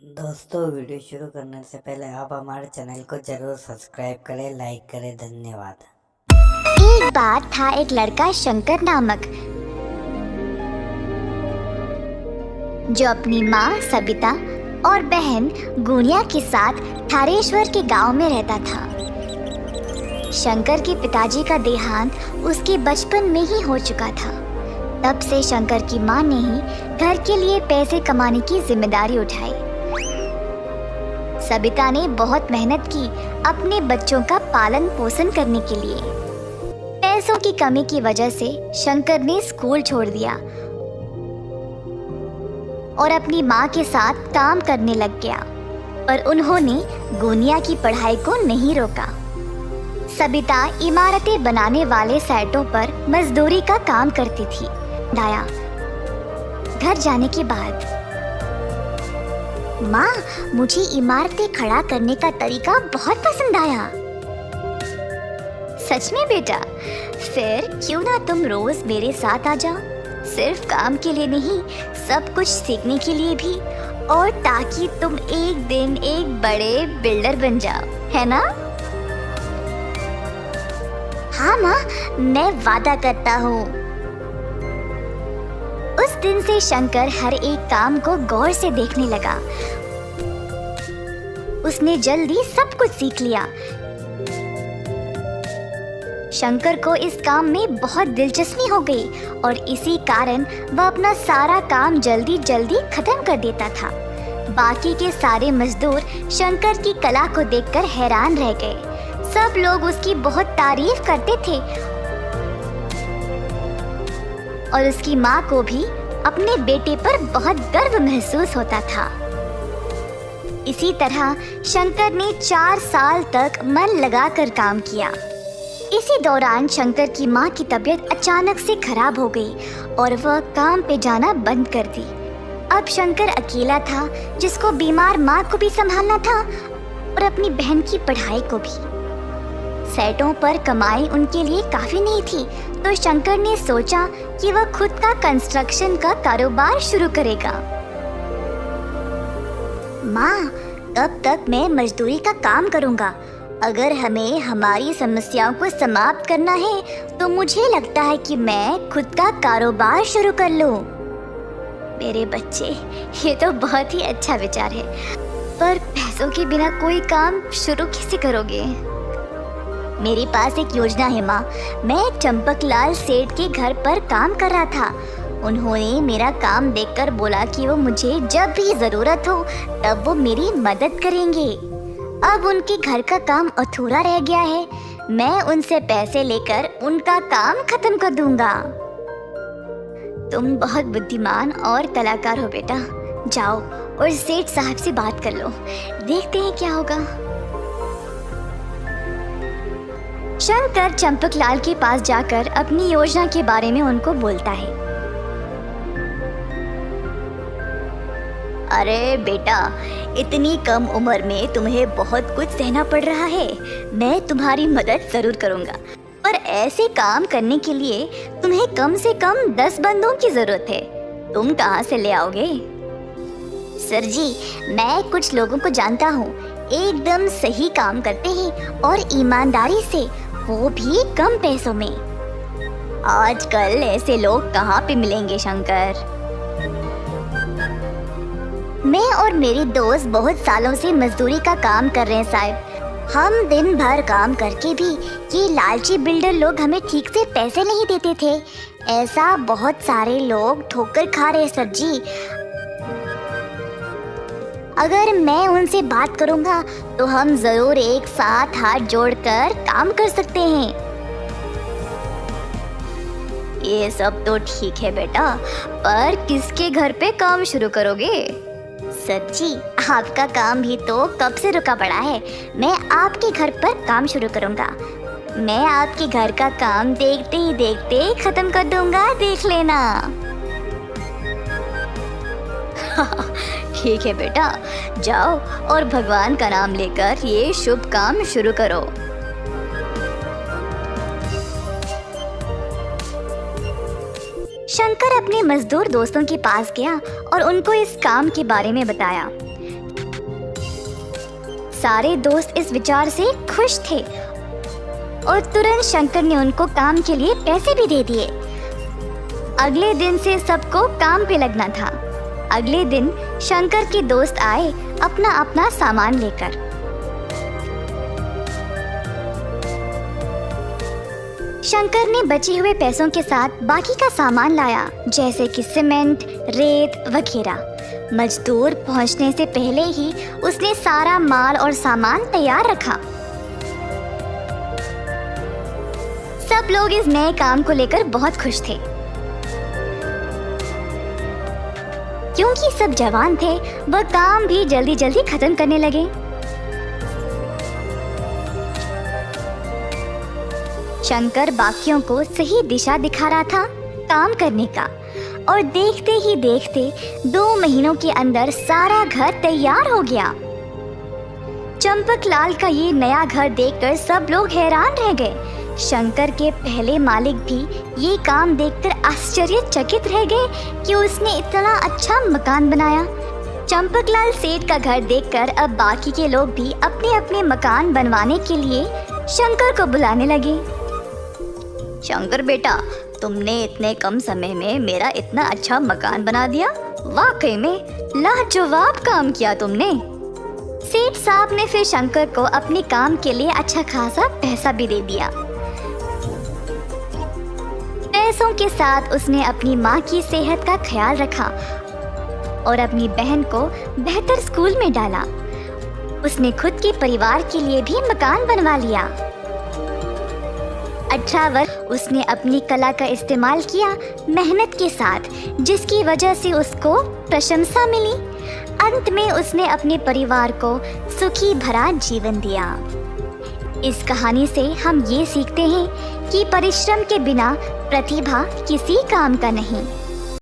दोस्तों, वीडियो शुरू करने से पहले आप हमारे चैनल को जरूर सब्सक्राइब करें, लाइक करें। धन्यवाद। एक बार था एक लड़का शंकर नामक, जो अपनी माँ सबिता और बहन गुनिया के साथ थारेश्वर के गांव में रहता था। शंकर के पिताजी का देहांत उसके बचपन में ही हो चुका था। तब से शंकर की माँ ने ही घर के लिए पैसे कमाने की जिम्मेदारी उठाई। सबिता ने बहुत मेहनत की अपने बच्चों का पालन पोषण करने के लिए। पैसों की कमी की वजह से शंकर ने स्कूल छोड़ दिया और अपनी माँ के साथ काम करने लग गया, पर उन्होंने गुनिया की पढ़ाई को नहीं रोका। सबिता इमारतें बनाने वाले साइटों पर मजदूरी का काम करती थी। दाया घर जाने के बाद, माँ, मुझे इमारतें खड़ा करने का तरीका बहुत पसंद आया। सच में बेटा? फिर क्यों ना तुम रोज मेरे साथ आ जाओ, सिर्फ काम के लिए नहीं, सब कुछ सीखने के लिए भी, और ताकि तुम एक दिन एक बड़े बिल्डर बन जाओ, है ना? हाँ माँ, मैं वादा करता हूँ। उस दिन से शंकर हर एक काम को गौर से देखने लगा। उसने जल्दी सब कुछ सीख लिया। शंकर को इस काम में बहुत दिलचस्पी हो गई और इसी कारण वह अपना सारा काम जल्दी जल्दी खत्म कर देता था। बाकी के सारे मजदूर शंकर की कला को देखकर हैरान रह गए। सब लोग उसकी बहुत तारीफ करते थे और उसकी माँ को भी अपने बेटे पर बहुत गर्व महसूस होता था। इसी तरह शंकर ने 4 साल तक मन लगाकर काम किया। इसी दौरान शंकर की माँ की तबीयत अचानक से खराब हो गई और वह काम पे जाना बंद कर दी। अब शंकर अकेला था, जिसको बीमार माँ को भी संभालना था और अपनी बहन की पढ़ाई को भी। सेटों पर कमाई उनके लिए काफी नहीं थी, तो शंकर ने सोचा कि वह खुद का कंस्ट्रक्शन का कारोबार शुरू करेगा। माँ, कब तक मैं मजदूरी का काम करूँगा? अगर हमें हमारी समस्याओं को समाप्त करना है तो मुझे लगता है कि मैं खुद का कारोबार शुरू कर लूँ। मेरे बच्चे, ये तो बहुत ही अच्छा विचार है, पर पैसों के बिना कोई काम शुरू कैसे करोगे? मेरे पास एक योजना है माँ। मैं चंपकलाल सेठ के घर पर काम कर रहा था। उन्होंने मेरा काम देखकर बोला कि वो मुझे जब भी जरूरत हो तब वो मेरी मदद करेंगे। अब उनके घर का काम अधूरा रह गया है। मैं उनसे पैसे लेकर उनका काम खत्म कर दूंगा। तुम बहुत बुद्धिमान और कलाकार हो बेटा। जाओ और सेठ साहब से बात कर लो, देखते हैं क्या होगा। शंकर चंपकलाल के पास जाकर अपनी योजना के बारे में उनको बोलता है। अरे बेटा, इतनी कम उम्र में तुम्हें बहुत कुछ सहना पड़ रहा है। मैं तुम्हारी मदद जरूर करूंगा, पर ऐसे काम करने के लिए तुम्हें कम से कम 10 बंदों की जरूरत है। तुम कहाँ से ले आओगे? सर जी, मैं कुछ लोगों को जानता हूँ, एकदम सही काम करते हैं और ईमानदारी से, वो भी कम पैसों में। आजकल ऐसे लोग कहाँ पे मिलेंगे शंकर? मैं और मेरे दोस्त बहुत सालों से मजदूरी का काम कर रहे हैं साहब। हम दिन भर काम करके भी ये लालची बिल्डर लोग हमें ठीक से पैसे नहीं देते थे। ऐसा बहुत सारे लोग ठोकर खा रहे सर जी। अगर मैं उनसे बात करूंगा तो हम जरूर एक साथ हाथ जोड़कर काम कर सकते हैं। ये सब तो ठीक है बेटा, पर किसके घर पे काम शुरू करोगे? सर जी, आपका काम भी तो कब से रुका पड़ा है। मैं आपके घर पर काम शुरू करूंगा। मैं आपके घर का काम देखते ही देखते खत्म कर दूंगा, देख लेना। ठीक है बेटा, जाओ और भगवान का नाम लेकर ये शुभ काम शुरू करो। शंकर अपने मजदूर दोस्तों के पास गया और उनको इस काम के बारे में बताया। सारे दोस्त इस विचार से खुश थे और तुरंत शंकर ने उनको काम के लिए पैसे भी दे दिए। अगले दिन से सबको काम पे लगना था। अगले दिन शंकर के दोस्त आए अपना अपना सामान लेकर। शंकर ने बचे हुए पैसों के साथ बाकी का सामान लाया, जैसे कि सीमेंट, रेत वगैरह। मजदूर पहुंचने से पहले ही उसने सारा माल और सामान तैयार रखा। सब लोग इस नए काम को लेकर बहुत खुश थे। क्योंकि सब जवान थे, वह काम भी जल्दी जल्दी खत्म करने लगे। शंकर बाकियों को सही दिशा दिखा रहा था काम करने का, और देखते ही देखते 2 महीनों के अंदर सारा घर तैयार हो गया। चंपकलाल का ये नया घर देखकर सब लोग हैरान रह गए। शंकर के पहले मालिक भी ये काम देखकर आश्चर्यचकित रह गए कि उसने इतना अच्छा मकान बनाया। चंपकलाल सेठ का घर देखकर अब बाकी के लोग भी अपने अपने मकान बनवाने के लिए शंकर को बुलाने लगे। शंकर बेटा, तुमने इतने कम समय में मेरा इतना अच्छा मकान बना दिया। वाकई में लाजवाब काम किया तुमने। सेठ साहब ने फिर शंकर को अपने काम के लिए अच्छा खासा पैसा भी दे दिया। पैसों के साथ उसने अपनी माँ की सेहत का ख्याल रखा और अपनी बहन को बेहतर स्कूल में डाला। उसने खुद के परिवार के लिए भी मकान बनवा लिया। 18 वर्ष उसने अपनी कला का इस्तेमाल किया मेहनत के साथ, जिसकी वजह से उसको प्रशंसा मिली। अंत में उसने अपने परिवार को सुखी भरा जीवन दिया। इस कहानी से हम ये सीखते हैं कि परिश्रम के बिना प्रतिभा किसी काम का नहीं।